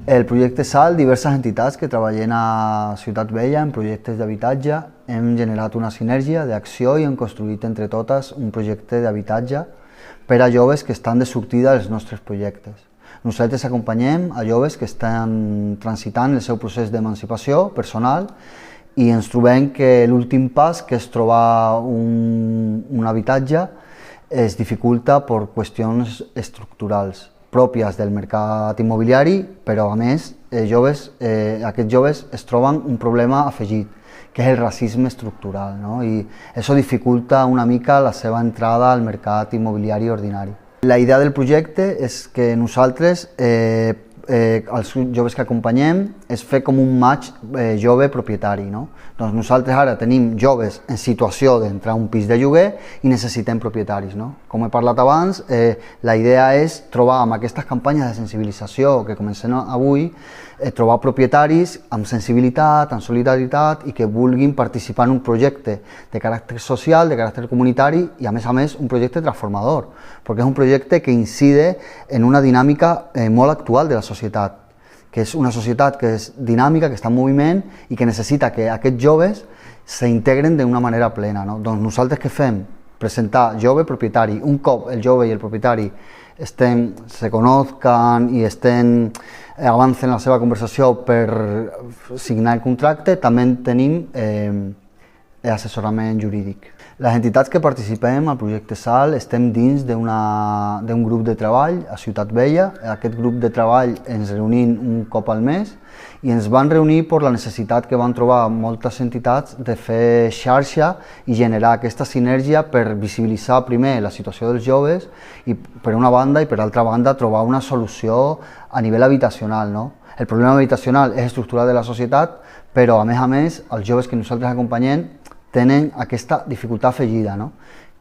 El projecte SAL, diverses entitats que treballen a Ciutat Vella en projectes d'habitatge, hem generat una sinergia d'acció i hem construït entre totes un projecte d'habitatge per a joves que estan de sortida dels nostres projectes. Nosaltres acompanyem a joves que estan transitant el seu procés d'emancipació personal i ens trobem que l'últim pas, que és trobar un habitatge, es dificulta per qüestions estructurals pròpies del mercat immobiliari, però a més aquests joves es troben un problema afegit, que és el racisme estructural, no? I això dificulta una mica la seva entrada al mercat immobiliari ordinari. La idea del projecte és que nosaltres, els joves que acompanyem, és fer com un match jove propietari, no? Doncs nosaltres ara tenim joves en situació d'entrar a un pis de lloguer i necessitem propietaris, no? Com he parlat abans, la idea és trobar amb aquestes campanyes de sensibilització que comencem avui, trobar propietaris amb sensibilitat, amb solidaritat i que vulguin participar en un projecte de caràcter social, de caràcter comunitari i a més un projecte transformador, perquè és un projecte que incide en una dinàmica molt actual de la societat, que és una societat que és dinàmica, que està en moviment i que necessita que aquests joves s'integren d'una manera plena, no? Doncs nosaltres què fem? Presentar jove propietari. Un cop el jove i el propietari se conozcan i avancen la seva conversació per signar el contracte, també tenim assessorament jurídic. Les entitats que participem al projecte SAL estem dins d'un grup de treball a Ciutat Vella. Aquest grup de treball ens reunim un cop al mes i ens van reunir per la necessitat que van trobar moltes entitats de fer xarxa i generar aquesta sinergia per visibilitzar primer la situació dels joves i per una banda i per altra banda trobar una solució a nivell habitacional, no? El problema habitacional és estructural de la societat, però a més els joves que nosaltres acompanyem tenen aquesta dificultat afegida, no?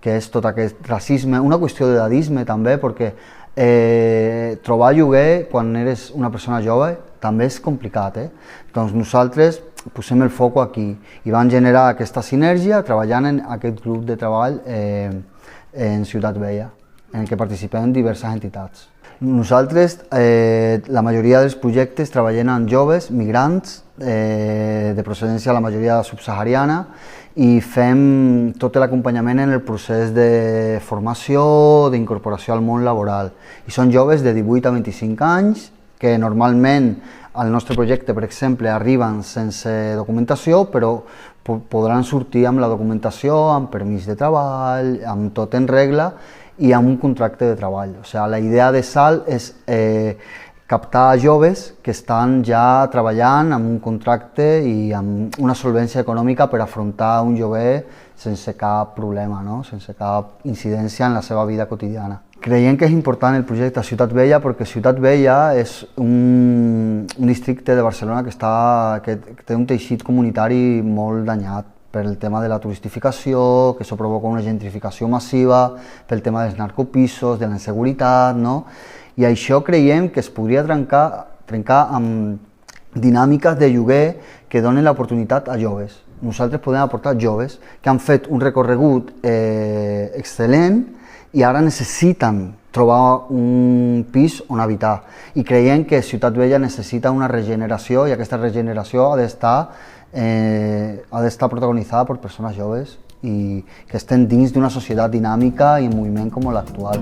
Que és tot aquest racisme, una qüestió d'edadisme també, perquè trobar lloguer quan eres una persona jove també és complicat. Doncs nosaltres posem el foc aquí i vam generar aquesta sinergia treballant en aquest grup de treball en Ciutat Vella, en què participem diverses entitats. Nosaltres, la majoria dels projectes, treballem amb joves migrants de procedència la majoria subsahariana i fem tot l'acompanyament en el procés de formació, d'incorporació al món laboral. I són joves de 18 a 25 anys que normalment al nostre projecte, per exemple, arriben sense documentació, però podran sortir amb la documentació, amb permís de treball, amb tot en regla i amb un contracte de treball. O sigui, la idea de SAL és captar joves que estan ja treballant amb un contracte i amb una solvència econòmica per afrontar un lloguer sense cap problema, no? Sense cap incidència en la seva vida quotidiana. Creiem que és important el projecte a Ciutat Vella perquè Ciutat Vella és un districte de Barcelona que té un teixit comunitari molt danyat pel tema de la turistificació, que això provoca una gentrificació massiva, pel tema dels narcopisos, de la inseguretat, no? I això creiem que es podria trencar amb dinàmiques de lloguer que donen l'oportunitat a joves. Nosaltres podem aportar joves que han fet un recorregut excel·lent i ara necessiten trobar un pis on habitar. I creiem que Ciutat Vella necessita una regeneració i aquesta regeneració ha d'estar protagonitzada per persones joves i que estem dins d'una societat dinàmica i en moviment com l'actual.